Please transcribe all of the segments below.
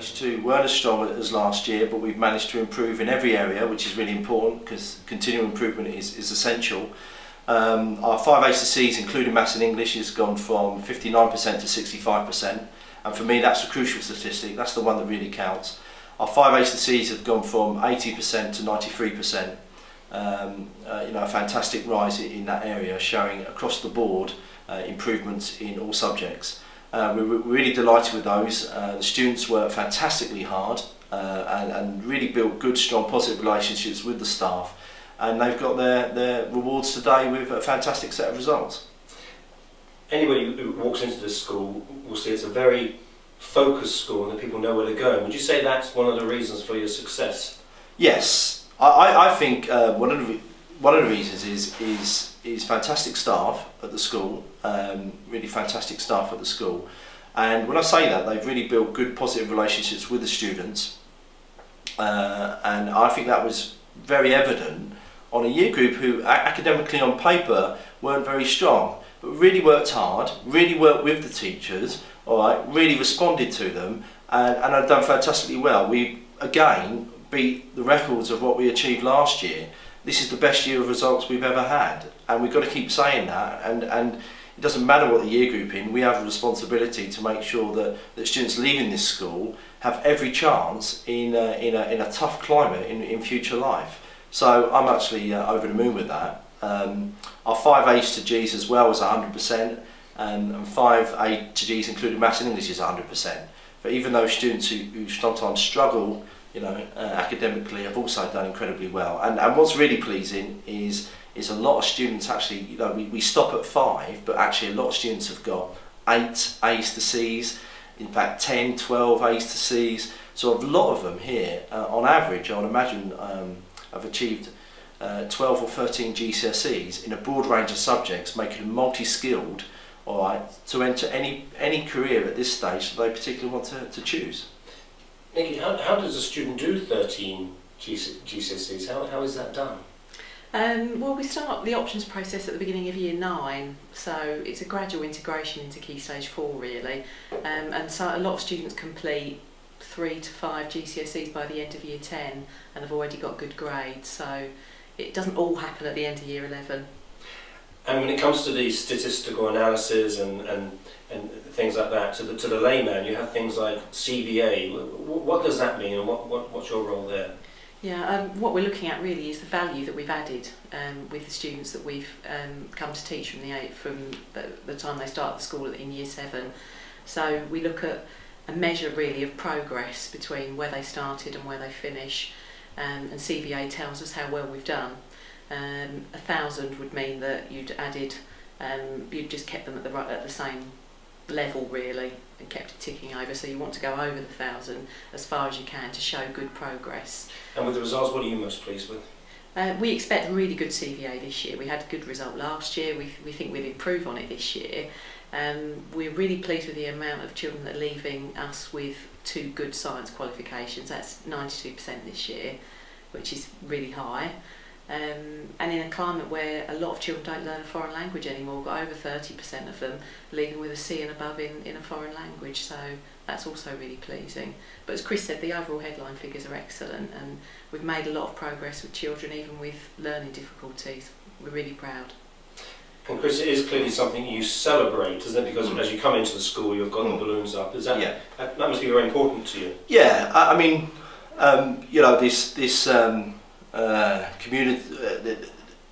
Stage 2 weren't as strong as last year, but we've managed to improve in every area, which is really important because continual improvement is essential. Our 5 A's to C's, including Maths and English, has gone from 59% to 65%, and for me that's a crucial statistic. That's the one that really counts. Our 5 A's to C's have gone from 80% to 93%. A fantastic rise in that area, showing across the board improvements in all subjects. We're really delighted with those. The students work fantastically hard and really built good, strong, positive relationships with the staff, and they've got their rewards today with a fantastic set of results. Anybody who walks into this school will see it's a very focused school and that people know where they're going. Would you say that's one of the reasons for your success? Yes, I think one of the reasons is fantastic staff at the school, really fantastic staff at the school. And when I say that, they've really built good, positive relationships with the students. And I think that was very evident on a year group who academically on paper weren't very strong, but really worked hard, really worked with the teachers, all right, really responded to them, and had done fantastically well. We, again, beat the records of what we achieved last year. This is the best year of results we've ever had, and we've got to keep saying that, and it doesn't matter what the year group in, we have a responsibility to make sure that students leaving this school have every chance in a tough climate in future life. So I'm actually over the moon with that. Our 5 A's to G's as well was 100%, and 5 A to G's including Maths and English is 100%. But even those students who sometimes struggle academically have also done incredibly well. And what's really pleasing is a lot of students actually, we stop at 5, but actually a lot of students have got 8 A's to C's, in fact 10, 12 A's to C's. So a lot of them here, on average, I would imagine, have achieved 12 or 13 GCSEs in a broad range of subjects, making them multi-skilled, all right, to enter any career at this stage that they particularly want to choose. Nikki, how does a student do 13 GCSEs? How is that done? Well, we start the options process at the beginning of year 9, so it's a gradual integration into Key Stage 4 really, and so a lot of students complete 3 to 5 GCSEs by the end of year 10 and have already got good grades, so it doesn't all happen at the end of year 11. And when it comes to the statistical analysis and things like that, to the layman, you have things like CVA. What does that mean, and what's your role there? Yeah, what we're looking at really is the value that we've added with the students that we've come to teach from the time they start at the school in year 7. So we look at a measure really of progress between where they started and where they finish, and CVA tells us how well we've done. 1,000 would mean that you'd you'd just kept them at the same level really and kept it ticking over, so you want to go over the 1,000 as far as you can to show good progress. And with the results, what are you most pleased with? We expect a really good CVA this year. We had a good result last year, we think we'll improve on it this year. We're really pleased with the amount of children that are leaving us with 2 good science qualifications. That's 92% this year, which is really high. And in a climate where a lot of children don't learn a foreign language anymore, we've got over 30% of them leaving with a C and above in a foreign language, so that's also really pleasing. But as Chris said, the overall headline figures are excellent, and we've made a lot of progress with children even with learning difficulties. We're really proud. And Chris, it is clearly something you celebrate, isn't it? Because as you come into the school, you've got the balloons up. Is that, yeah. That must be very important to you. Yeah, I mean, this community,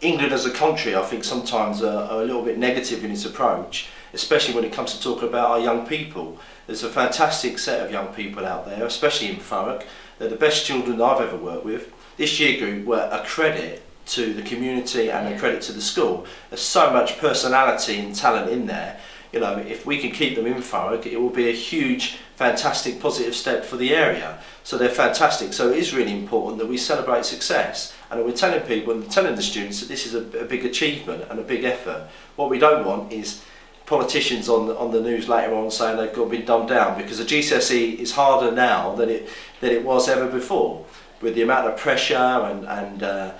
England as a country, I think sometimes are a little bit negative in its approach, especially when it comes to talk about our young people. There's a fantastic set of young people out there, especially in Thurrock. They're the best children I've ever worked with. This year group were a credit to the community and a credit to the school. There's so much personality and talent in there. If we can keep them in Thurrock, it will be a huge, fantastic, positive step for the area. So they're fantastic. So it is really important that we celebrate success, and that we're telling people and telling the students that this is a big achievement and a big effort. What we don't want is politicians on the news later on saying they've got to be dumbed down, because the GCSE is harder now than it was ever before, with the amount of pressure and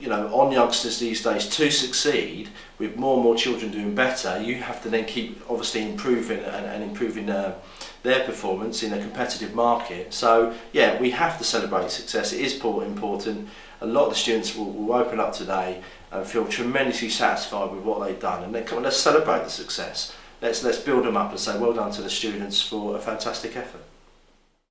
on youngsters these days to succeed, with more and more children doing better, you have to then keep obviously improving and improving their performance in a competitive market. So yeah, we have to celebrate success. It is important. A lot of the students will open up today and feel tremendously satisfied with what they've done, and then come on, let's celebrate the success. Let's build them up and say well done to the students for a fantastic effort.